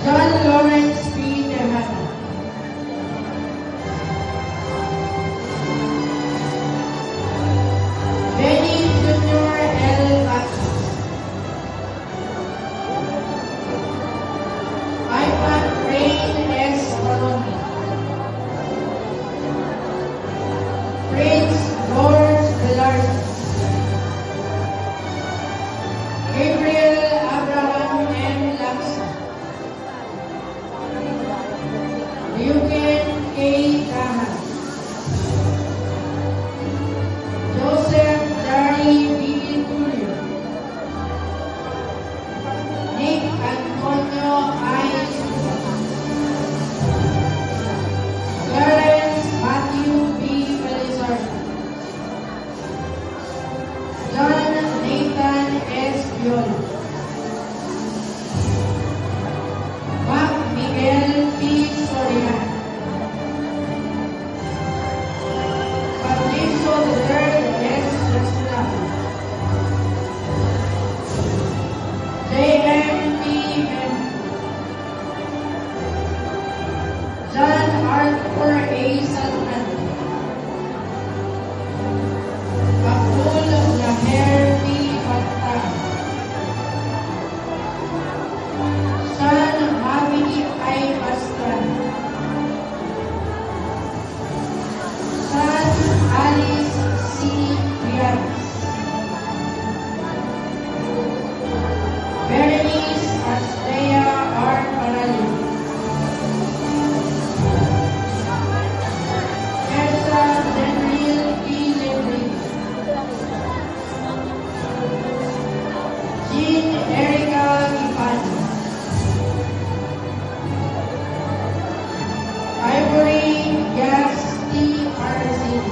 John Lawrence P. Tejada. Benny Junior L. Batas. Ivan Rain S. Baroni. Prince George Velarde. Gabriel Abraham M. Laksa. Eugen K. Kahan. Joseph Dari B. Tulio. Nick Antonio I. Susa. Clarence Matthew B. Felizardo. John Nathan S. Viola. Mac Miguel P. Soriano. Patricio III S. Estrada. J.M. P. Mena. John Arthur A. Salman. Abdul Laher P. Bata. Sean Mavi I. Bastran. Sean Alice C. Rianes. Berenice Astrea R. Paralio. Elsa Denril P. Lebrin. Jean Erica Ipano. Ivory Gas T. Arziles.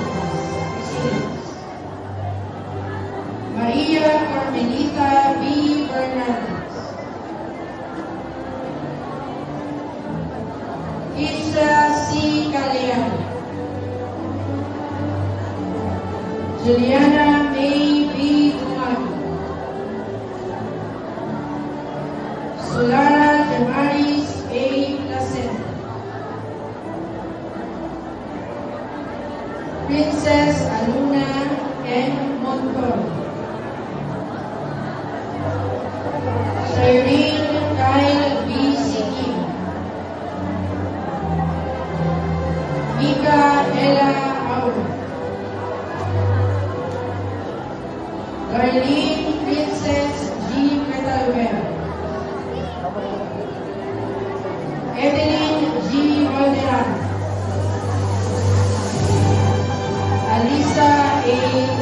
Maria Carmelita B. Bernardes. Isla C. Caleano. Juliana May B. Tumago. Solara Demaris A. Placenta. Princess Aluna N. Montoro. Shireen Kyle B. Sikim. Mika Ella Aura. Darlene Princess G. Cataluero. Evelyn G. Valderrama. Alisa A.